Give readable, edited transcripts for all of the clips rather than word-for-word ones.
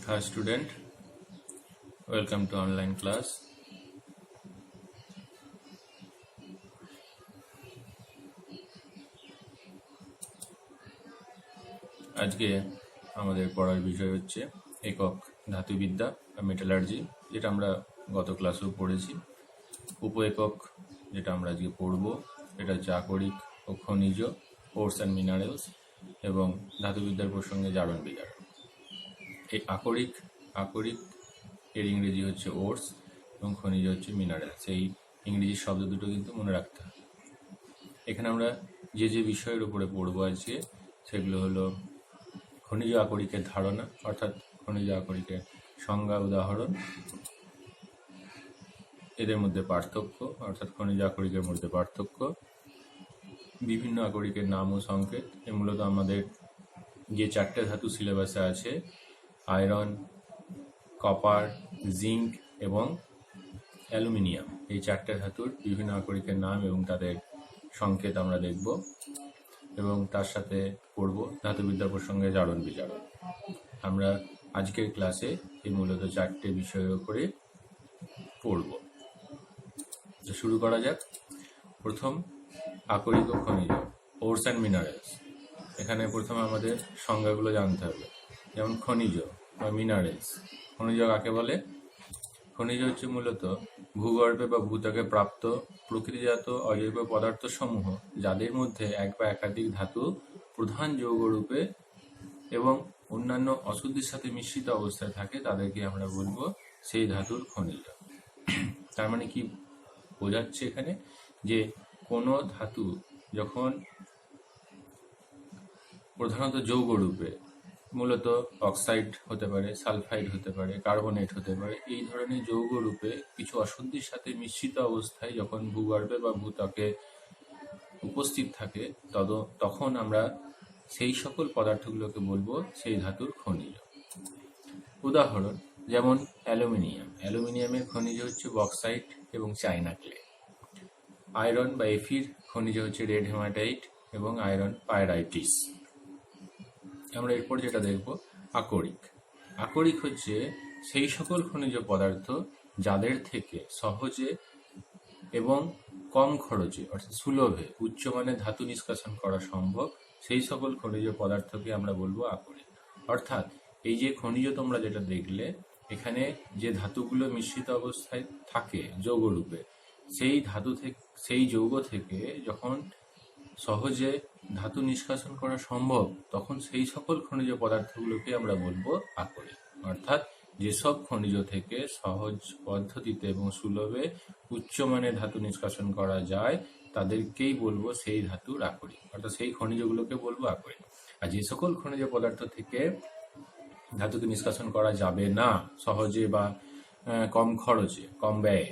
Hi student, welcome to online class. আজকে আমাদের পড়ার বিষয় হচ্ছে একক ধাতুবিদ্যা বা মেটালার্জি, যেটা আমরা গত ক্লাসেও পড়েছি। উপ একক যেটা আমরা আজকে পড়ব এটা হচ্ছে আকরিক ও খনিজ, ওরস অ্যান্ড মিনারেলস, এবং ধাতুবিদ্যার প্রসঙ্গে জারণ বিজারণ। এই আকরিক এর ইংরেজি হচ্ছে ওরস এবং খনিজ হচ্ছে মিনারেলস। এই ইংরেজি শব্দ দুটো কিন্তু মনে রাখতে হবে। এখানে আমরা যে বিষয়ের উপরে পড়বো আজকে সেগুলো হলো খনিজ আকরিকের ধারণা, অর্থাৎ খনিজ আকরিকের সংজ্ঞা, উদাহরণ, এদের মধ্যে পার্থক্য, অর্থাৎ খনিজ আকরিকের মধ্যে পার্থক্য, বিভিন্ন আকরিকের নাম ও সংকেত। মূলত আমাদের যে চারটে ধাতু সিলেবাসে আছে, আয়রন, কপার, জিঙ্ক এবং অ্যালুমিনিয়াম, এই চারটে ধাতুর বিভিন্ন আকরিকের নাম এবং তাদের সংকেত আমরা দেখব, এবং তার সাথে পড়ব ধাতুবিদ্যা প্রসঙ্গে জারণ বিজারণ। আমরা আজকের ক্লাসে এই মূলত চারটে বিষয়ের উপরে পড়ব। শুরু করা যাক। প্রথম, আকরিক ও খনিজ, ওরস অ্যান্ড মিনারেলস। এখানে প্রথমে আমাদের সংজ্ঞাগুলো জানতে হবে। যেমন খনিজ বা মিনারেলস। খনিজ কাকে বলে? খনিজ হচ্ছে মূলত ভূগর্ভে বা ভূত্বকে প্রাপ্ত প্রকৃতিজাত অজৈব পদার্থ সমূহ, যাদের মধ্যে এক বা একাধিক ধাতু প্রধান যৌগরূপে এবং অন্যান্য অশুদ্ধির সাথে মিশ্রিত অবস্থায় থাকে, তাদেরকে আমরা বলবো সেই ধাতুর খনিজ। তার মানে কি বোঝাচ্ছে এখানে? যে কোনো ধাতু যখন প্রধানত যৌগরূপে, মূলত অক্সাইড হতে পারে, সালফাইড হতে পারে, কার্বনেট হতে পারে, এই ধরনের যৌগরূপে কিছু অশুদ্ধির সাথে মিশ্রিত অবস্থায় যখন ভূগর্ভে বা ভূত্বকে উপস্থিত থাকে, তখন আমরা সেই সকল পদার্থগুলোকে বলবো সেই ধাতুর খনিজ। উদাহরণ যেমন অ্যালুমিনিয়াম। অ্যালুমিনিয়ামের খনিজ হচ্ছে বক্সাইট এবং চায়না ক্লে। আয়রন বা এফির খনিজ হচ্ছে রেড হেমাটাইট এবং আয়রন পাইরাইটিস। আমরা এরপর যেটা দেখব, আকরিক। আকরিক হচ্ছে সেই সকল খনিজ পদার্থ যাদের থেকে সহজে এবং কম খরচে, অর্থাৎ সুলভে উচ্চমানের ধাতু নিষ্কাশন করা সম্ভব, সেই সকল খনিজ পদার্থকে আমরা বলবো আকরিক। অর্থাৎ এই যে খনিজ তোমরা যেটা দেখলে, এখানে যে ধাতুগুলো মিশ্রিত অবস্থায় থাকে যৌগরূপে, সেই যৌগ থেকে যখন সহজে ধাতু নিষ্কাশন করা সম্ভব, তখন সেই সকল খনিজ পদার্থগুলোকে আমরা বলবো আকরিক। অর্থাৎ যেসব খনিজ থেকে সহজ পদ্ধতিতে এবং সুলভে উচ্চমানের ধাতু নিষ্কাশন করা যায়, তাদেরকেই বলবো সেই ধাতুর আকরিক, অর্থাৎ সেই খনিজগুলোকে বলবো আকরিক। আর যে সকল খনিজ পদার্থ থেকে ধাতুকে নিষ্কাশন করা যাবে না সহজে বা কম খরচে, কম ব্যয়ে,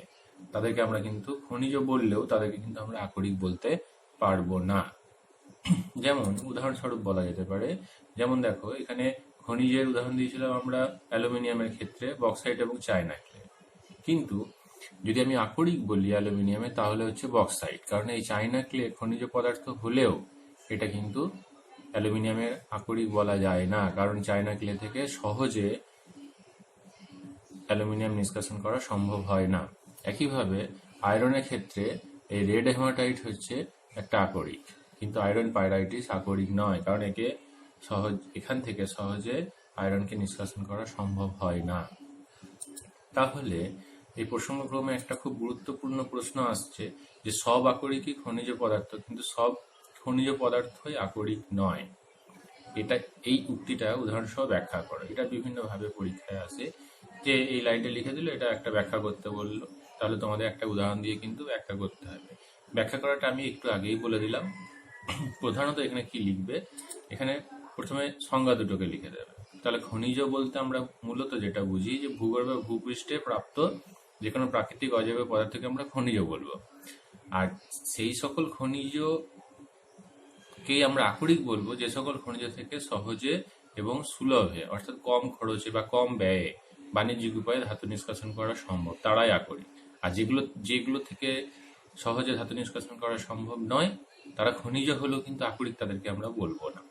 তাদেরকে আমরা কিন্তু খনিজ বললেও তাদেরকে কিন্তু আমরা আকরিক বলতে পারবো না। যেমন উদাহরণস্বরূপ বলা যেতে পারে, যেমন দেখো এখানে খনিজের উদাহরণ দিয়েছিলাম আমরা অ্যালুমিনিয়ামের ক্ষেত্রে বক্সাইট এবং চায়না ক্লে, কিন্তু যদি আমি আকরিক বলি অ্যালুমিনিয়ামে, তাহলে হচ্ছে বক্সাইট, কারণ এই চায়না ক্লে খনিজ পদার্থ হলেও এটা কিন্তু অ্যালুমিনিয়ামের আকরিক বলা যায় না, কারণ চায়না ক্লে থেকে সহজে অ্যালুমিনিয়াম নিষ্কাশন করা সম্ভব হয় না। একইভাবে আয়রনের ক্ষেত্রে এই রেড হেমাটাইট হচ্ছে একটা আকরিক, কিন্তু আয়রন পাইরাইটিস আকরিক নয়, কারণ এখান থেকে সহজে আয়রনকে নিষ্কাশন করা সম্ভব হয় না। তাহলে এই প্রসঙ্গক্রমে একটা খুব গুরুত্বপূর্ণ প্রশ্ন আসছে যে সব আকরিকই খনিজ পদার্থ, কিন্তু সব খনিজ পদার্থই আকরিক নয়। এই উক্তিটা উদাহরণসহ ব্যাখ্যা করো। এটা বিভিন্নভাবে পরীক্ষায় আসে, যে এই লাইনটা লিখে দিল, এটা একটা ব্যাখ্যা করতে বললো, তাহলে তোমাদের একটা উদাহরণ দিয়ে কিন্তু ব্যাখ্যা করতে হবে। ব্যাখ্যা করাটা আমি একটু আগেই বলে দিলাম। প্রধানত এখানে কি লিখবে, এখানে প্রথমে সংজ্ঞা দুটোকে লিখে দেবে। তাহলে খনিজ বলতে আমরা মূলত যেটা বুঝি, যে ভূগর্ভে ভূপৃষ্ঠে প্রাপ্ত যে কোনো প্রাকৃতিক অজৈব পদার্থকে আমরা খনিজ বলবো, আর সেই সকল খনিজকেই আমরা আকরিক বলবো যে সকল খনিজ থেকে সহজে এবং সুলভে, অর্থাৎ কম খরচে বা কম ব্যয়ে বাণিজ্যিক উপায়ে ধাতু নিষ্কাশন করা সম্ভব, তারাই আকরিক। আর যেগুলো থেকে সহজে ধাতু নিষ্কাশন করা সম্ভব নয়, তারা খনিজ হলেও কিন্তু আকরিক, তাদেরকে আমরা বলবো না।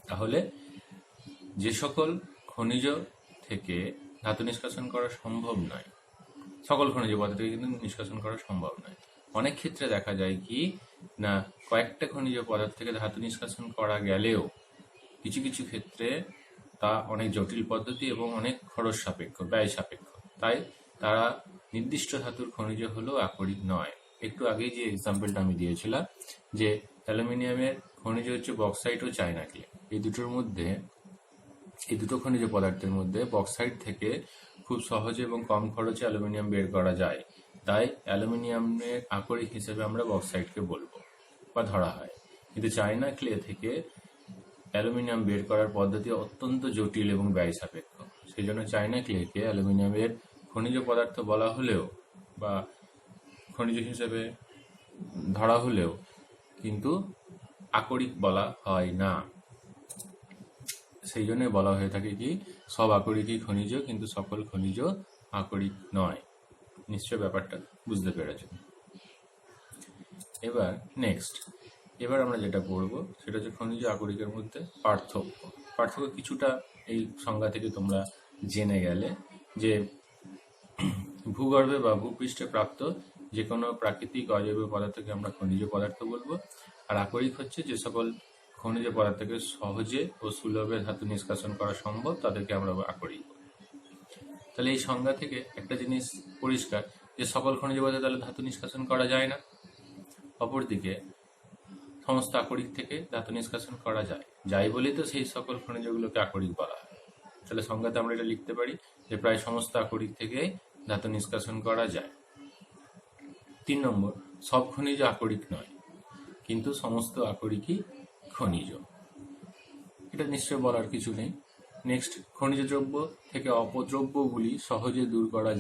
তাহলে যে সকল খনিজ থেকে ধাতু নিষ্কাশন করা সম্ভব নয়, সকল খনিজ পদার্থ থেকে কিন্তু নিষ্কাশন করা সম্ভব নয়। অনেক ক্ষেত্রে দেখা যায় কি না, কয়েকটা খনিজ পদার্থ থেকে ধাতু নিষ্কাশন করা গেলেও কিছু কিছু ক্ষেত্রে তা অনেক জটিল পদ্ধতি এবং অনেক খরচ সাপেক্ষ, ব্যয় সাপেক্ষ, তাই তারা নির্দিষ্ট ধাতুর খনিজ হলেও আকরিক নয়। একটু আগেই যে এক্সাম্পলটা আমি দিয়েছিলাম যে অ্যালুমিনিয়ামের খনিজ হচ্ছে বক্সাইট ও চায়না ক্লে, এই দুটো খনিজ পদার্থের মধ্যে বক্সাইট থেকে খুব সহজে এবং কম খরচে অ্যালুমিনিয়াম বের করা যায়, তাই অ্যালুমিনিয়ামের আকরিক হিসেবে আমরা বক্সাইটকে বলবো বা ধরা হয়। কিন্তু চায়না ক্লে থেকে অ্যালুমিনিয়াম বের করার পদ্ধতি অত্যন্ত জটিল এবং ব্যয় সাপেক্ষ, সেই জন্য চায়না ক্লেকে অ্যালুমিনিয়ামের খনিজ পদার্থ বলা হলেও বা খনিজ হিসেবে ধরা হলেও কিন্তু আকরিক বলা হয় না। সেই জন্য বলা হয়ে থাকে কি সব আকরিকই খনিজ, কিন্তু সকল খনিজ আকরিক নয়। নিশ্চয় ব্যাপারটা বুঝতে পেরেছ। এবার আমরা যেটা পড়বো সেটা হচ্ছে খনিজ আকরিকের মধ্যে পার্থক্য কিছুটা এই সংজ্ঞা থেকে তোমরা জেনে গেলে যে ভূগর্ভে বা ভূপৃষ্ঠে প্রাপ্ত যে কোনো প্রাকৃতিক অজৈব পদার্থকে আমরা খনিজ পদার্থ বলবো, আর আকরিক হচ্ছে যে সকল খনিজ পদার্থকে সহজে ও সুলভে ধাতু নিষ্কাশন করা সম্ভব তাদেরকে আমরা আকরিক বলি। তাহলে এই সংজ্ঞা থেকে একটা জিনিস পরিষ্কার যে সকল খনিজ পদার্থ তাহলে ধাতু নিষ্কাশন করা যায় না, অপরদিকে সমস্ত আকরিক থেকে ধাতু নিষ্কাশন করা যায় বলেই তো সেই সকল খনিজগুলোকে আকরিক বলা হয়। তাহলে সংজ্ঞাতে আমরা এটা লিখতে পারি যে প্রায় সমস্ত আকরিক থেকে ধাতু নিষ্কাশন করা যায়। 3 নম্বর, সব খনিজ আকরিক নয়, কিন্তু সমস্ত আকরিকই খনিজ। এটা নিশ্চয় বলার কিছু নেই। নেক্সট, খনিজ দ্রব্য থেকে অপদ্রব্যগুলি সহজে দূর করা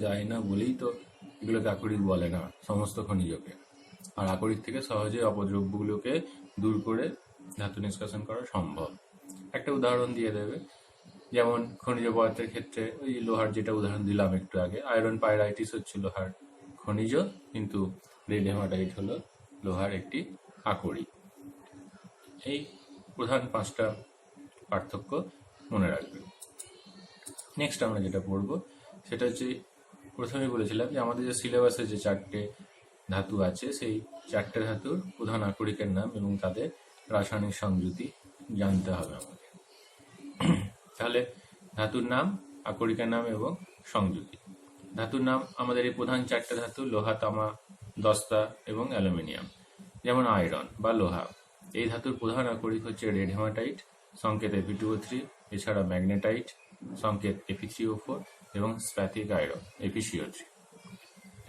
যায় না বলেই তো এগুলোকে আকরিক বলে না সমস্ত খনিজকে, আর আকরিক থেকে সহজে অপদ্রব্যগুলোকে দূর করে ধাতু নিষ্কাশন করা সম্ভব। একটা উদাহরণ দিয়ে দেবে, যেমন খনিজ পদার্থের ক্ষেত্রে ওই লোহার যেটা উদাহরণ দিলাম একটু আগে, আয়রন পাইরাইটিস হচ্ছে লোহার খনিজ, কিন্তু রেড হেমাটাইট হলো লোহার একটি আকরিক। এই প্রধান 5টা পার্থক্য মনে রাখবে। নেক্সট আমরা যেটা পড়বো সেটা হচ্ছে, প্রথমে বলেছিলাম যে আমাদের যে সিলেবাসে যে 4টে ধাতু আছে সেই 4টে ধাতুর প্রধান আকরিকের নাম এবং তাদের রাসায়নিক সংযুতি জানতে হবে আমাদের। তাহলে ধাতুর নাম, আকরিকের নাম এবং সংযুতি। ধাতুর নাম আমাদের এই প্রধান 4টে ধাতু লোহা, তামা, দস্তা এবং অ্যালুমিনিয়াম। যেমন আয়রন বা লোহা, এই ধাতুর প্রধান আকরিক হচ্ছে রেড হেমাটাইট, সংকেত Fe2O3, এছাড়া ম্যাগনেটাইট, সংকেত Fe3O4 এবং স্প্যাথিক আয়রন FeCO3।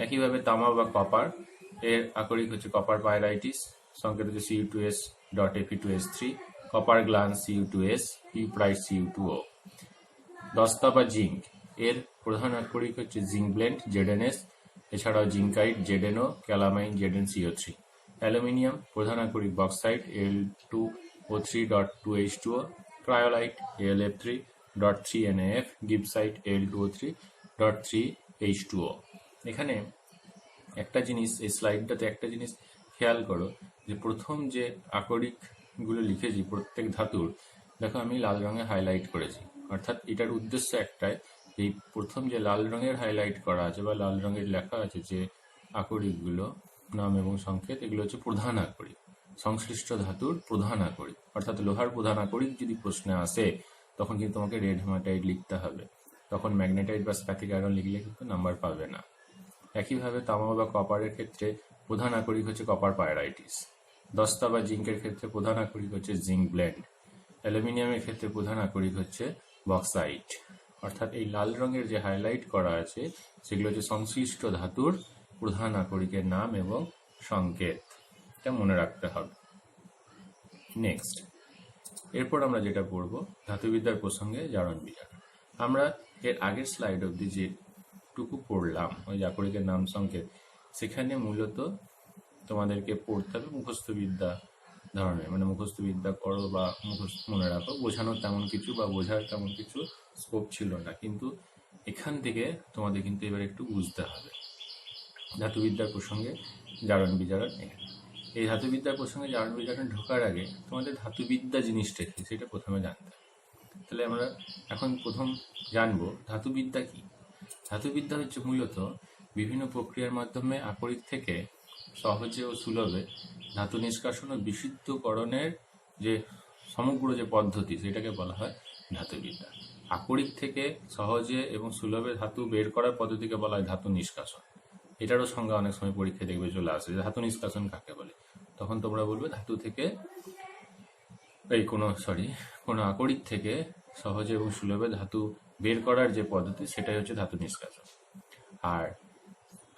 একইভাবে তামা বা কপার, এর আকরিক হচ্ছে কপার পাইরাইটিস, সংকেত হচ্ছে Cu2s.Fe2S3, copper glance Cu2s, P'(Cu2O). দস্তা বা জিঙ্ক, এর প্রধান আকরিক হচ্ছে জিঙ্ক ব্লেন্ড ZnS, এছাড়াও জিঙ্কাইট ZnO, ক্যালামাইন ZnCO3। অ্যালুমিনিয়াম, প্রধান আকরিক bauxite Al2O3.2H2O, cryolite Al(F3).3NaF, গিবসাইট Al2O3.3H2O। এখানে একটা জিনিস, এই স্লাইডটাতে একটা জিনিস খেয়াল করো যে প্রথম যে আকরিকগুলো লিখেছি প্রত্যেক ধাতুর, দেখো আমি লাল রঙে হাইলাইট করেছি, অর্থাৎ এটার উদ্দেশ্য একটাই, এই প্রথম যে লাল রঙের হাইলাইট করা আছে বা লাল রঙের লেখা আছে যে আকরিকগুলো নাম এবং সংকেত, এগুলো হচ্ছে প্রধান আকরিক, সংশ্লিষ্ট ধাতুর প্রধান আকরিক। অর্থাৎ লোহার প্রধান আকরিক যদি প্রশ্নে আসে তখন কিন্তু তোমাকে রেড হেমাটাইট লিখতে হবে, তখন ম্যাগনেটাইট বা স্প্যাথিক আয়রন লিখলে কিন্তু নাম্বার পাবে না। একইভাবে তামা বা কপারের ক্ষেত্রে প্রধান আকরিক হচ্ছে কপার পাইরাইটিস, দস্তা বা জিঙ্কের ক্ষেত্রে প্রধান আকরিক হচ্ছে জিঙ্ক ব্লেন্ড, অ্যালুমিনিয়ামের ক্ষেত্রে প্রধান আকরিক হচ্ছে বক্সাইট। অর্থাৎ এই লাল রঙের যে হাইলাইট করা আছে সেগুলো হচ্ছে সংশ্লিষ্ট ধাতুর প্রধান আকরিকের নাম এবং সংকেত, এটা মনে রাখতে হবে। নেক্সট, এরপর আমরা যেটা পড়বো ধাতুবিদ্যার প্রসঙ্গে জারণ বিজারণ। আমরা এর আগের স্লাইড অবধি যেটুকু পড়লাম ওই আকরিকের নাম সংকেত, সেখানে মূলত তোমাদেরকে পড়তে হবে মুখস্থবিদ্যা ধরনের, মানে মুখস্থবিদ্যা করো বা মুখস্থ মনে রাখো, বোঝানোর তেমন কিছু বা বোঝার তেমন কিছু স্কোপ ছিল না, কিন্তু এখান থেকে তোমাদের কিন্তু এবার একটু বুঝতে হবে ধাতুবিদ্যার প্রসঙ্গে জারণ বিজারণ। এই ধাতুবিদ্যার প্রসঙ্গে জারণ বিজারণ ঢোকার আগে তোমাদের ধাতুবিদ্যা জিনিসটা কি সেটা প্রথমে জানতে হবে। তাহলে আমরা এখন প্রথম জানবো ধাতুবিদ্যা কি। ধাতুবিদ্যা হচ্ছে মূলত বিভিন্ন প্রক্রিয়ার মাধ্যমে আকরিক থেকে সহজে ও সুলভে ধাতু নিষ্কাশন ও বিশুদ্ধকরণের যে সমগ্র যে পদ্ধতি সেটাকে বলা হয় ধাতুবিদ্যা। আকরিক থেকে সহজে এবং সুলভে ধাতু বের করার পদ্ধতিকে বলা হয় ধাতু নিষ্কাশন। এটারও সংজ্ঞা অনেক সময় পরীক্ষায় দেখবে চলে আসে যে ধাতু নিষ্কাশন কাকে বলে। তখন তোমরা বলবে ধাতু থেকে কোনো আকরিক থেকে সহজে এবং সুলভে ধাতু বের করার যে পদ্ধতি সেটাই হচ্ছে ধাতু নিষ্কাশন। আর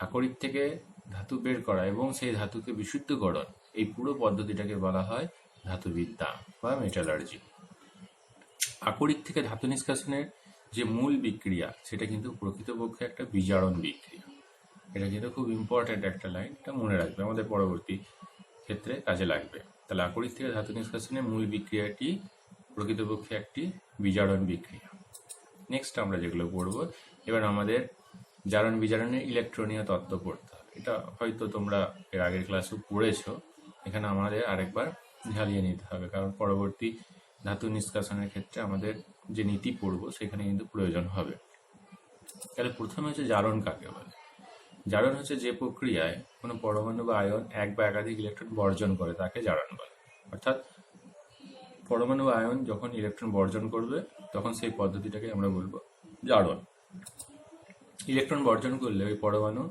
আকরিক থেকে ধাতু বের করা এবং সেই ধাতুকে বিশুদ্ধকরণ, এই পুরো পদ্ধতিটাকে বলা হয় ধাতুবিদ্যা বা মেটালার্জি। আকরিক থেকে ধাতু নিষ্কাশনের যে মূল বিক্রিয়া সেটা কিন্তু প্রকৃতপক্ষে একটা বিজারণ বিক্রিয়া। এটা কিন্তু খুব ইম্পর্ট্যান্ট একটা লাইন, এটা মনে রাখবে, আমাদের পরবর্তী ক্ষেত্রে কাজে লাগবে। তাহলে আকরিক থেকে ধাতু নিষ্কাশনের মূল বিক্রিয়াটি প্রকৃতপক্ষে একটি বিজারণ বিক্রিয়া। নেক্সট আমরা যেগুলো পড়ব, এবার আমাদের জারণ বিজারণের ইলেকট্রনীয় তত্ত্ব পড়তে হবে। এটা হয়তো তোমরা এর আগের ক্লাসেও পড়েছো, এখানে আমাদের আরেকবার ঝালিয়ে নিতে হবে, কারণ পরবর্তী ধাতু নিষ্কাশনের ক্ষেত্রে আমাদের যে নীতি পড়ব সেখানে কিন্তু প্রয়োজন হবে। তাহলে প্রথমে হচ্ছে জারণ কাকে বলে। জারণ হচ্ছে যে প্রক্রিয়ায় কোনো পরমাণু বা আয়ন এক বা একাধিক ইলেকট্রন বর্জন করে তাকে জারণ বলে। অর্থাৎ পরমাণু বা আয়ন যখন ইলেকট্রন বর্জন করবে তখন সেই পদ্ধতিটাকে আমরা বলবো জারণ। ইলেকট্রন বর্জন করলে ওই পরমাণু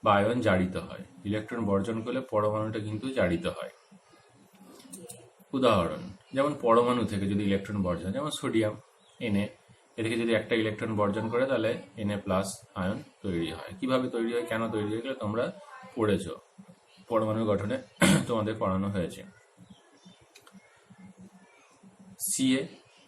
বা আয়ন জারিত হয়। ইলেকট্রন বর্জন করলে পরমাণুটা কিন্তু জারিত হয়। উদাহরণ, যেমন পরমাণু থেকে যদি ইলেকট্রন বর্জন, যেমন সোডিয়াম Na, এ থেকে যদি একটা ইলেকট্রন বর্জন করে তাহলে Na+ আয়ন তৈরি হয়। কিভাবে তৈরি হয়, কেন তৈরি হয়ে গেলে তোমরা পড়েছো, পরমাণু গঠনে তোমাদের পড়ানো হয়েছে। Ca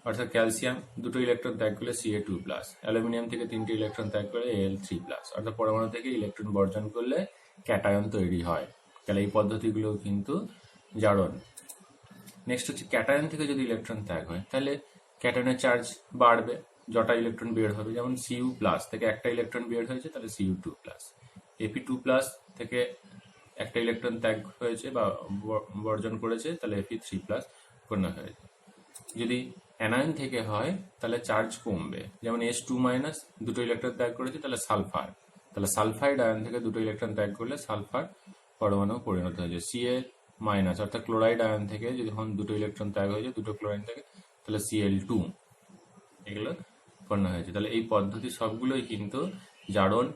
অর্থাৎ ক্যালসিয়াম দুটো ইলেকট্রন ত্যাগ করলে Ca2+, অ্যালুমিনিয়াম থেকে 3টে ইলেকট্রন ত্যাগ করলে Al3+, অর্থাৎ পরমাণু থেকে ইলেকট্রন বর্জন করলে ক্যাটায়ন তৈরি হয়। তাহলে এই পদ্ধতিগুলো কিন্তু জারণ। নেক্সট হচ্ছে ক্যাটায়ন থেকে যদি ইলেকট্রন ত্যাগ হয় তাহলে ক্যাটায়নের চার্জ বাড়বে, যটা ইলেকট্রন বের হবে, যেমন Cu+ থেকে একটা ইলেকট্রন বের হয়েছে তাহলে Cu2+, Fe2+ থেকে একটা ইলেকট্রন ত্যাগ হয়েছে বা বর্জন করেছে তাহলে Fe3+ উৎপন্ন হয়েছে। যদি অ্যানায়ন থেকে হয় তাহলে চার্জ কমবে, যেমন H2- দুটো ইলেকট্রন ত্যাগ করেছে তাহলে সালফার, তাহলে সালফাইড আয়ন থেকে দুটো ইলেকট্রন ত্যাগ করলে সালফার পরমাণু পরিণত হয়েছে। Ca- অর্থাৎ ক্লোরাইড আয়ন থেকে যখন দুটো ইলেকট্রন ত্যাগ হয়েছে, দুটো ক্লোরাইড থেকে, তাহলে Cl2 এগুলো উৎপন্ন হয়েছে। তাহলে এই পদ্ধতি সবগুলোই কিন্তু জারণ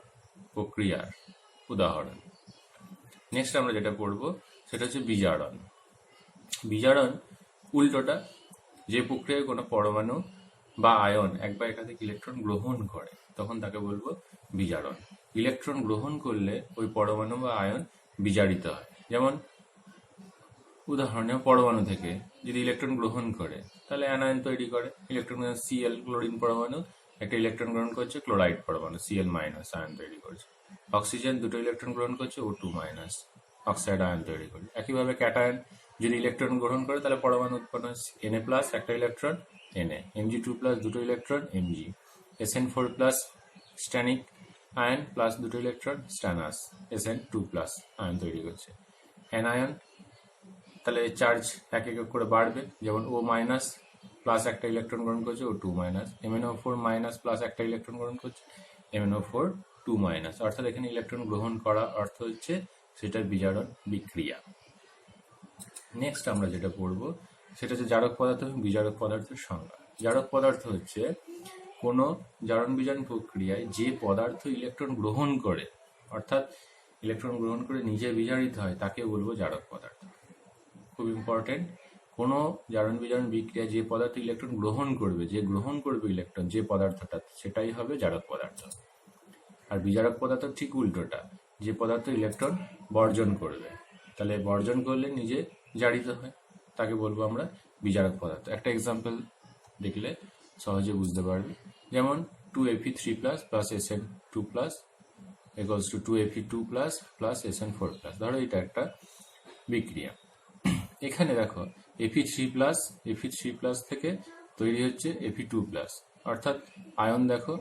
প্রক্রিয়ার উদাহরণ। নেক্সট আমরা যেটা পড়ব সেটা হচ্ছে বিজারণ। বিজারণ উল্টোটা, যে প্রক্রিয়ায় কোনো পরমাণু বা আয়ন এক বা একাধিক ইলেকট্রন গ্রহণ করে তখন তাকে বলবো বিজারণ। ইলেকট্রন গ্রহণ করলে ওই পরমাণু বা আয়ন বিজারিত হয়। যেমন উদাহরণে পরমাণু থেকে যদি ইলেকট্রন গ্রহণ করে তাহলে অ্যানায়ন তৈরি করে। ইলেকট্রন Cl ক্লোরিন পরমাণু একটা ইলেকট্রন গ্রহণ করছে, ক্লোরাইড পরমাণু Cl- আয়ন তৈরি করছে। অক্সিজেন দুটো ইলেকট্রন গ্রহণ করছে, O2- অক্সাইড আয়ন তৈরি করছে। একইভাবে ক্যাটায়ন যদি ইলেকট্রন গ্রহণ করে তাহলে পরমাণু উৎপন্ন হচ্ছে Na+ একটা ইলেকট্রন Na, Mg2+ দুটো electron Mg, Sn4+ stannic ion plus দুটো ইলেকট্রন স্ট্যানাস Sn2+ আয়ন তৈরি করছে। অ্যানায়ন তাহলে চার্জ এক এক করে বাড়বে, যেমন O- একটা ইলেকট্রন গ্রহণ করছে, O2-, MnO4- একটা ইলেকট্রন গ্রহণ করছে, MnO4 2-, অর্থাৎ এখানে ইলেকট্রন গ্রহণ করা অর্থ হচ্ছে সেটার বিজারণ বিক্রিয়া। নেক্সট আমরা যেটা পড়ব সেটা হচ্ছে জারক পদার্থ এবং বিজারক পদার্থের সংজ্ঞা। জারক পদার্থ হচ্ছে কোনো জারণ বিজারণ প্রক্রিয়ায় যে পদার্থ ইলেকট্রন গ্রহণ করে, অর্থাৎ ইলেকট্রন গ্রহণ করে নিজে বিজারিত হয়, তাকে বলবো জারক পদার্থ। খুব ইম্পর্টেন্ট, কোনো জারণ বিজারণ বিক্রিয়া যে পদার্থ ইলেকট্রন গ্রহণ করবে, যে গ্রহণ করবে ইলেকট্রন যে পদার্থটা, সেটাই হবে জারক পদার্থ। আর বিজারক পদার্থ ঠিক উল্টোটা, যে পদার্থ ইলেকট্রন বর্জন করবে, তাহলে বর্জন করলে নিজে জারিত হয়, তাকে বলবো আমরা বিজারক পদার্থ। একটা এক্সাম্পল দেখলে সহজে বুঝতে পারবে, যেমন 2Fe3+ plus Sn2+ equals to 2Fe2+ plus Sn4+। ধরো এটা একটা বিক্রিয়া। এখানে দেখো Fe3+ থেকে তৈরি হচ্ছে Fe2+, অর্থাৎ আয়ন দেখো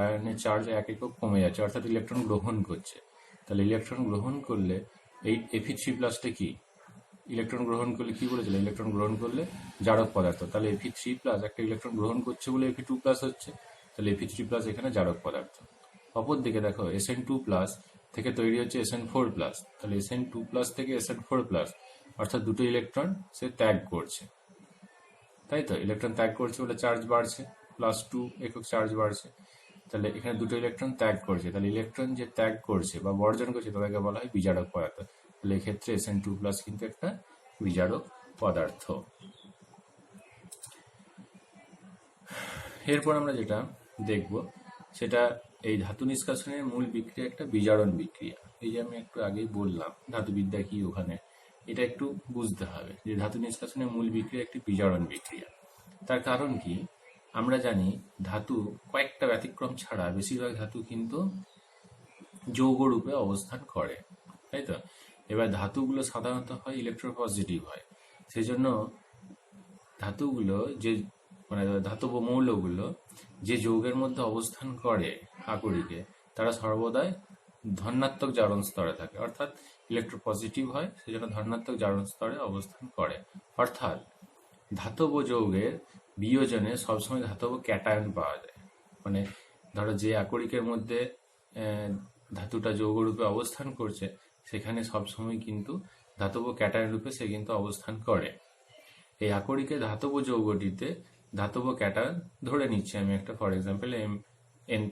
আয়নের চার্জ এক একক কমে যাচ্ছে, অর্থাৎ ইলেকট্রন গ্রহণ করছে। তাহলে ইলেকট্রন গ্রহণ করলে এই Fe3+টা কি ইলেকট্রন গ্রহণ করলে কি বলেছিল, ইলেকট্রন গ্রহণ করলে জারক পদার্থ, তাহলে Fe3+ একটা ইলেকট্রন গ্রহণ করছে বলে Fe2+ হচ্ছে, তাহলে Fe3+ এখানে জারক পদার্থ। অপরদিকে দেখো Sn2+ থেকে তৈরি হচ্ছে Sn4+, তাহলে Sn2+ থেকে Sn4+, অর্থাৎ দুটো ইলেকট্রন সে ত্যাগ করছে, তাই তো, ইলেকট্রন ত্যাগ করছে বলে চার্জ বাড়ছে, +2 একক চার্জ বাড়ছে, তাহলে এখানে দুটো ইলেকট্রন ত্যাগ করছে, তাহলে ইলেকট্রন যে ত্যাগ করছে বা বর্জন করছে তাদেরকে বলা হয় বিজারক পদার্থ। তাহলে এক্ষেত্রে Sn2+ কিন্তু একটা বিজারক পদার্থ। এরপর আমরা যেটা দেখব সেটা এই ধাতু নিষ্কাশনের মূল বিক্রিয়া একটা বিজারণ বিক্রিয়া। এই যে আমি একটু আগেই বললাম ধাতুবিদ্যা কি ওখানে, এটা একটু বুঝতে হবে যে ধাতু নিষ্কাশনের মূল বিক্রিয়া একটি বিজারণ বিক্রিয়া। তার কারণ কি, আমরা জানি ধাতু কয়েকটা ব্যতিক্রম ছাড়া বেশিরভাগ ধাতু কিন্তু যৌগ রূপে অবস্থান করে, তাই তো। এবার ধাতুগুলো সাধারণত হয় ইলেকট্রোপজিটিভ হয়, সেই জন্য ধাতুগুলো যে মানে ধাতব মৌলগুলো যে যৌগের মধ্যে অবস্থান করে আকরিকে, তারা সর্বদাই ধনাত্মক জারণ স্তরে থাকে, অর্থাৎ ইলেকট্রোপজিটিভ হয়, সেজন্য ধনাত্মক জারণ স্তরে অবস্থান করে। অর্থাৎ ধাতব যৌগের বিয়োজনে সবসময় ধাতব ক্যাটায়ন পাওয়া যায়। মানে ধরো যে আকরিকের মধ্যে ধাতুটা যৌগরূপে অবস্থান করছে সেখানে সবসময় কিন্তু ধাতব ক্যাটায়ন রূপে সে কিন্তু অবস্থান করে। এই আকরিকে ধাতব যৌগটিতে ধাতব ক্যাটায়ন ধরে নিচ্ছি আমি একটা, ফর এক্সাম্পল N+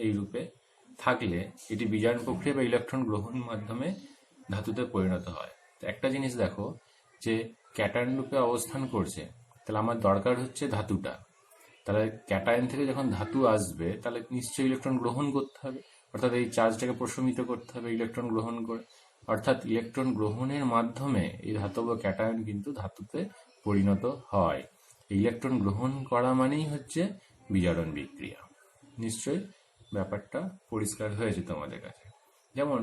এই রূপে থাকলে এটি বিজারণ প্রক্রিয়া বা ইলেকট্রন গ্রহণের মাধ্যমে ধাতুতে পরিণত হয়। তো একটা জিনিস দেখো, যে ক্যাটায়ন রূপে অবস্থান করছে, তাহলে আমার দরকার হচ্ছে ধাতুটা, তাহলে ক্যাটায়ন থেকে যখন ধাতু আসবে তাহলে নিশ্চয়ই ইলেকট্রন গ্রহণ করতে হবে, অর্থাৎ এই চার্জটাকে প্রশমিত করতে হবে ইলেকট্রন গ্রহণ করে, অর্থাৎ ইলেকট্রন গ্রহণের মাধ্যমে এই ধাতব ক্যাটায়ন কিন্তু ধাতুতে পরিণত হয়। ইলেকট্রন গ্রহণ করা মানেই হচ্ছে বিজারণ বিক্রিয়া। নিশ্চয়ই ব্যাপারটা পরিষ্কার হয়েছে তোমাদের কাছে। যেমন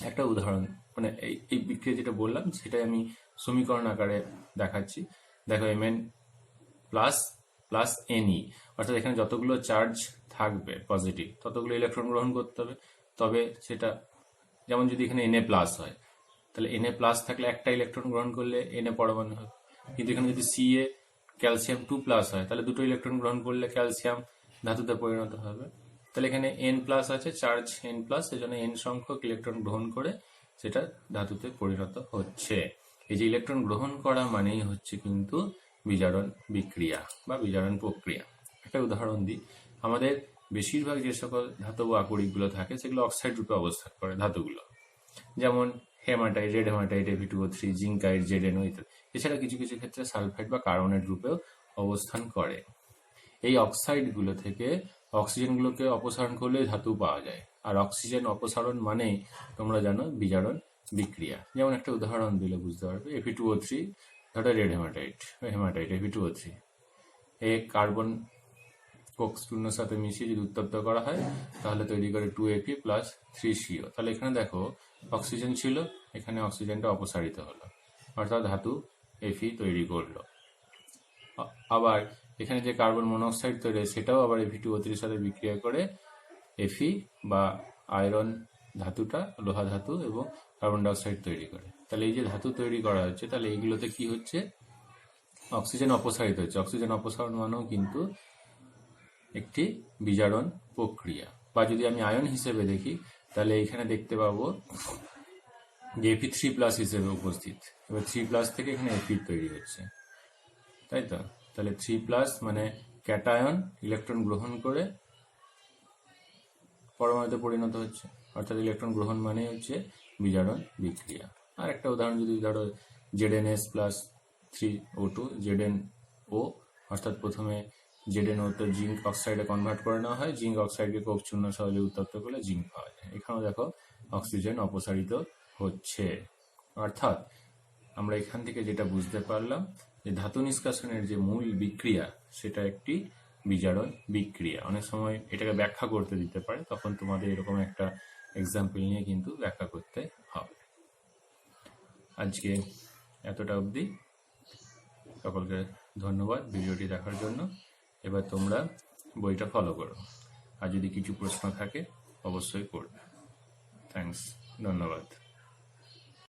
একটা উদাহরণ, মানে এই বিক্রিয়া যেটা বললাম সেটাই আমি সমীকরণ আকারে দেখাচ্ছি। দেখো Mn প্লাস Ne, অর্থাৎ এখানে যতগুলো চার্জ থাকবে পজিটিভ ততগুলো ইলেকট্রন গ্রহণ করতে হবে, তবে সেটা যেমন যদি এখানে Na+ হয় তাহলে Na+ থাকলে একটা ইলেকট্রন গ্রহণ করলে Na পরমাণু হবে, কিন্তু এখানে যদি Ca ক্যালসিয়াম 2+ হয় তাহলে দুটো ইলেকট্রন গ্রহণ করলে ক্যালসিয়াম ধাতুতে পরিণত হবে। তাহলে এখানে N+ আছে, চার্জ N+, সেজন্য N সংখ্যক ইলেকট্রন গ্রহণ করে সেটা ধাতুতে পরিণত হচ্ছে। এই যে ইলেকট্রন গ্রহণ করা মানেই হচ্ছে কিন্তু বিজারণ বিক্রিয়া বা বিজারণ প্রক্রিয়া। একটা উদাহরণ দিই, আমাদের বেশিরভাগ যে সকল ধাতব আকরিকগুলো থাকে সেগুলো অক্সাইড রূপে অবস্থান করে ধাতুগুলো, যেমন hematite, red hematite Fe2O3, জিঙ্কাইট, ZnO ইত্যাদি। এছাড়া কিছু কিছু ক্ষেত্রে সালফাইড বা কার্বনেট রূপেও অবস্থান করে। এই অক্সাইডগুলো থেকে অক্সিজেনগুলোকে অপসারণ করলে ধাতু পাওয়া যায়, আর অক্সিজেন অপসারণ মানেই তোমরা জানো বিজারণ বিক্রিয়া। যেমন একটা উদাহরণ দিলে বুঝতে পারবে, Fe2O3 ধরো রেড হেমাটাইট Fe2O3, এই কার্বন কোক শূন্যর সাথে মিশিয়ে যদি উত্তপ্ত করা হয় তাহলে তৈরি করে 2Fe + 3CO। তাহলে এখানে দেখো অক্সিজেন ছিল, এখানে অক্সিজেনটা অপসারিত হলো, অর্থাৎ ধাতু Fe তৈরি করলো। আবার এখানে যে কার্বন মনোক্সাইড তৈরি হয় সেটাও আবার Fe2O3 সাথে বিক্রিয়া করে Fe বা আয়রন ধাতুটা, লোহা ধাতু এবং কার্বন ডাইঅক্সাইড তৈরি করে। তাহলে এই যে ধাতু তৈরি করা হচ্ছে, তাহলে এইগুলোতে কি হচ্ছে, অক্সিজেন অপসারিত হচ্ছে। অক্সিজেন অপসারণ মানেও কিন্তু একটি বিজারণ প্রক্রিয়া। বা যদি আমি আয়ন হিসেবে দেখি তাহলে এখানে দেখতে পাবো যে Fe3+ হিসেবে উপস্থিত। এবার 3+ থেকে এখানে Fe তৈরি হচ্ছে, তাই তো। তাহলে 3+ মানে ক্যাটায়ন ইলেকট্রন গ্রহণ করে পরমাণুতে পরিণত হচ্ছে, অর্থাৎ ইলেকট্রন গ্রহণ মানে হচ্ছে বিজারণ বিক্রিয়া। আর একটা উদাহরণ যদি ধরো ZnS+3O2 ZnO, অর্থাৎ প্রথমে ZnO তো জিঙ্ক অক্সাইডে কনভার্ট করে নেওয়া হয়, জিঙ্ক অক্সাইডকে কোক চূর্ণ সহজে উত্তপ্ত করলে জিঙ্ক পাওয়া যায়। এখানেও দেখো অক্সিজেন অপসারিত হচ্ছে। অর্থাৎ আমরা এখান থেকে যেটা বুঝতে পারলাম যে ধাতু নিষ্কাশনের যে মূল বিক্রিয়া সেটা একটি বিজারণ বিক্রিয়া। অনেক সময় এটাকে ব্যাখ্যা করতে দিতে পারে, তখন তোমাদের এরকম একটা এক্সাম্পল নিয়ে কিন্তু ব্যাখ্যা করতে হবে। আজকে এতটা অবধি, সকলকে ধন্যবাদ ভিডিওটি দেখার জন্য। এবার তোমরা বইটা ফলো করো, আর যদি কিছু প্রশ্ন থাকে অবশ্যই করবে। থ্যাঙ্কস, ধন্যবাদ।